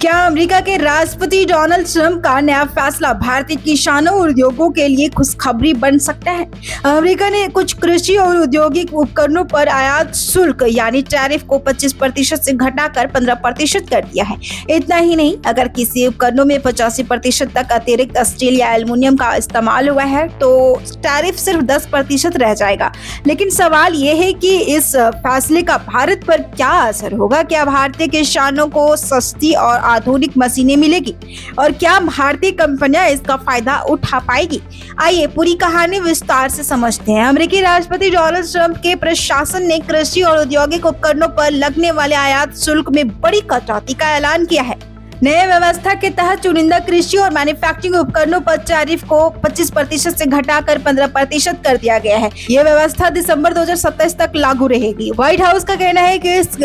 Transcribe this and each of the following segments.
क्या अमेरिका के राष्ट्रपति डोनाल्ड ट्रंप का नया फैसला भारतीय किसानों और उद्योगों के लिए खुशखबरी बन सकता है? अमेरिका ने कुछ कृषि और औद्योगिक उपकरणों पर आयात शुल्क यानी टैरिफ को 25% से घटाकर 15% कर दिया है। इतना ही नहीं, अगर किसी उपकरणों में 85% तक अतिरिक्त स्टील या एल्युमिनियम का इस्तेमाल हुआ है तो टैरिफ सिर्फ 10% रह जाएगा। लेकिन सवाल ये है कि इस फैसले का भारत पर क्या असर होगा? क्या भारतीय किसानों को सस्ती और आधुनिक मशीनें मिलेगी और क्या भारतीय कंपनियां इसका फायदा उठा पाएगी? आइए पूरी कहानी विस्तार से समझते हैं। अमेरिकी राष्ट्रपति डोनाल्ड ट्रंप के प्रशासन ने कृषि और औद्योगिक उपकरणों पर लगने वाले आयात शुल्क में बड़ी कटौती का ऐलान किया है। नए व्यवस्था के तहत चुनिंदा कृषि और मैन्युफैक्चरिंग उपकरणों पर टैरिफ को 25% से घटाकर 15% कर दिया गया है। यह व्यवस्था दिसंबर 2027 तक लागू रहेगी। व्हाइट हाउस का कहना है कि इस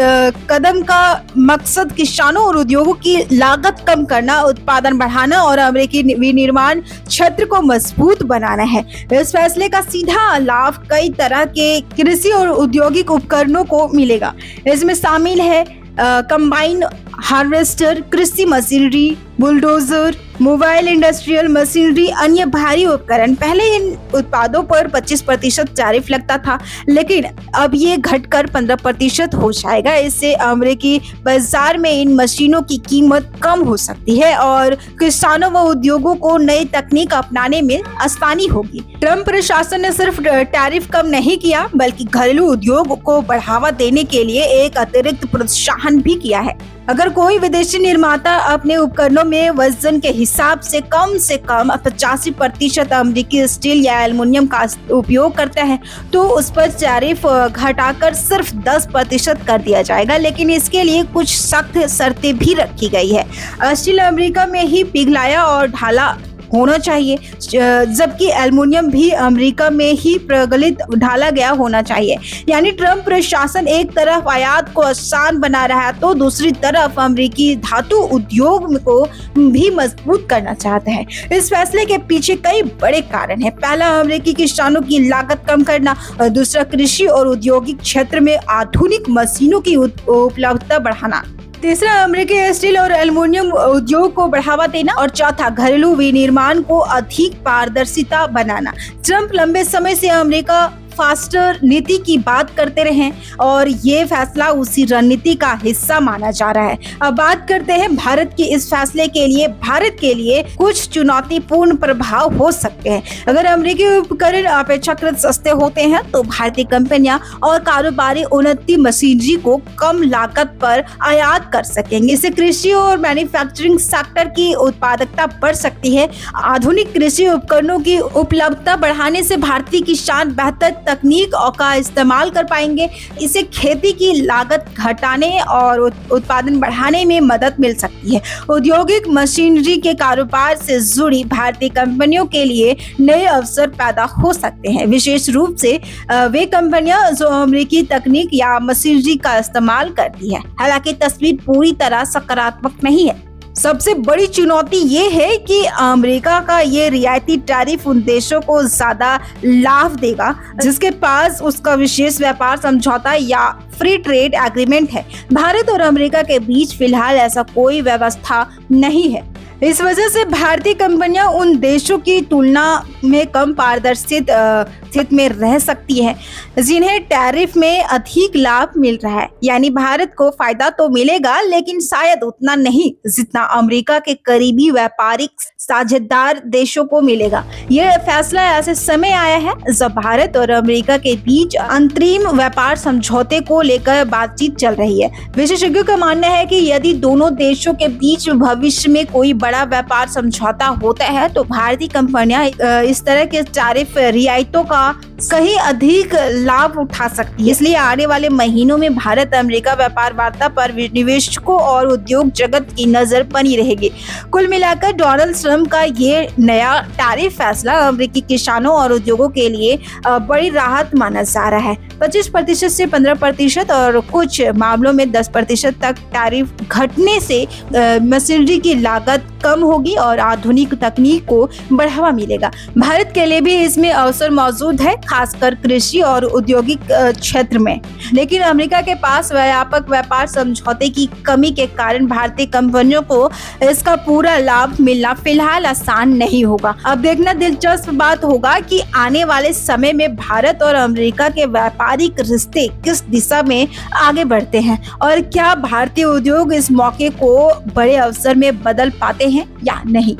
कदम का मकसद किसानों और उद्योगों की लागत कम करना, उत्पादन बढ़ाना और अमेरिकी विनिर्माण क्षेत्र को मजबूत बनाना है। इस फैसले का सीधा लाभ कई तरह के कृषि और औद्योगिक उपकरणों को मिलेगा। इसमें शामिल है कंबाइन हार्वेस्टर, कृषि machinery, bulldozer, mobile industrial machinery, अन्य भारी उपकरण। पहले इन उत्पादों पर 25% टैरिफ लगता था, लेकिन अब ये घटकर 15% हो जाएगा। इससे अमेरिकी बाजार में इन मशीनों की कीमत कम हो सकती है और किसानों व उद्योगों को नई तकनीक अपनाने में आसानी होगी। ट्रंप प्रशासन ने सिर्फ टैरिफ कम नहीं किया, बल्कि घरेलू उद्योग को बढ़ावा देने के लिए एक अतिरिक्त प्रोत्साहन भी किया है। अगर कोई विदेशी निर्माता अपने उपकरणों में वजन के हिसाब से कम 85% अमेरिकी स्टील या एल्युमिनियम का उपयोग करता है तो उस पर टैरिफ घटाकर सिर्फ 10% कर दिया जाएगा। लेकिन इसके लिए कुछ सख्त शर्तें भी रखी गई है। स्टील अमेरिका में ही पिघलाया और ढाला होना चाहिए, जबकि एल्युमिनियम भी अमेरिका में ही प्रगलित ढाला गया होना चाहिए। यानी ट्रंप प्रशासन एक तरफ आयात को आसान बना रहा है तो दूसरी तरफ अमेरिकी धातु उद्योग को भी मजबूत करना चाहता है। इस फैसले के पीछे कई बड़े कारण हैं। पहला, अमेरिकी किसानों की लागत कम करना और दूसरा, कृषि और औद्योगिक क्षेत्र में आधुनिक मशीनों की उपलब्धता बढ़ाना। तीसरा, अमेरिकी स्टील और एल्युमिनियम उद्योग को बढ़ावा देना और चौथा, घरेलू विनिर्माण को अधिक पारदर्शिता बनाना। ट्रंप लंबे समय से अमेरिका फास्टर नीति की बात करते रहे और ये फैसला उसी रणनीति का हिस्सा माना जा रहा है। अब बात करते हैं भारत के इस फैसले के लिए। भारत के लिए कुछ चुनौतीपूर्ण प्रभाव हो सकते हैं। अगर अमेरिकी उपकरण अपेक्षाकृत सस्ते होते हैं तो भारतीय कंपनियां और कारोबारी उन्नति मशीनरी को कम लागत पर आयात कर सकेंगे। इससे कृषि और मैन्युफैक्चरिंग सेक्टर की उत्पादकता बढ़ सकती है। आधुनिक कृषि उपकरणों की उपलब्धता बढ़ाने से भारतीय किसान बेहतर तकनीक का इस्तेमाल कर पाएंगे। इससे खेती की लागत घटाने और उत्पादन बढ़ाने में मदद मिल सकती है। औद्योगिक मशीनरी के कारोबार से जुड़ी भारतीय कंपनियों के लिए नए अवसर पैदा हो सकते हैं, विशेष रूप से वे कंपनियां जो अमेरिकी तकनीक या मशीनरी का इस्तेमाल करती है। हालांकि तस्वीर पूरी तरह सकारात्मक नहीं है। सबसे बड़ी चुनौती ये है कि अमेरिका का ये रियायती टैरिफ उन देशों को ज्यादा लाभ देगा जिसके पास उसका विशेष व्यापार समझौता या फ्री ट्रेड एग्रीमेंट है। भारत और अमेरिका के बीच फिलहाल ऐसा कोई व्यवस्था नहीं है। इस वजह से भारतीय कंपनियां उन देशों की तुलना में कम पारदर्शित स्थिति में रह सकती है जिन्हें टैरिफ में अधिक लाभ मिल रहा है। यानी भारत को फायदा तो मिलेगा, लेकिन शायद उतना नहीं जितना अमेरिका के करीबी व्यापारिक साझेदार देशों को मिलेगा। यह फैसला ऐसे समय आया है जब भारत और अमेरिका के बीच अंतरिम व्यापार समझौते को लेकर बातचीत चल रही है। विशेषज्ञों का मानना है कि यदि दोनों देशों के बीच भविष्य में कोई बड़ा व्यापार समझौता होता है तो भारतीय कंपनियां इस तरह के टैरिफ रियायतों का कहीं अधिक लाभ उठा सकती है। इसलिए आने वाले महीनों में भारत अमेरिका व्यापार वार्ता पर निवेशकों और उद्योग जगत की नजर बनी रहेगी। कुल मिलाकर डोनाल्ड ट्रंप का ये नया टैरिफ फैसला अमेरिकी किसानों और उद्योगों के लिए बड़ी राहत माना जा रहा है। 25% से 15% और कुछ मामलों में 10% तक टैरिफ घटने से मशीनरी की लागत कम होगी और आधुनिक तकनीक को बढ़ावा मिलेगा। भारत के लिए भी इसमें अवसर मौजूद है, खासकर कृषि और औद्योगिक क्षेत्र में। लेकिन अमेरिका के पास व्यापक व्यापार समझौते की कमी के कारण भारतीय कंपनियों को इसका पूरा लाभ मिलना फिलहाल आसान नहीं होगा। अब देखना दिलचस्प बात होगा कि आने वाले समय में भारत और अमेरिका के व्यापारिक रिश्ते किस दिशा में आगे बढ़ते हैं और क्या भारतीय उद्योग इस मौके को बड़े अवसर में बदल पाते हैं या नहीं।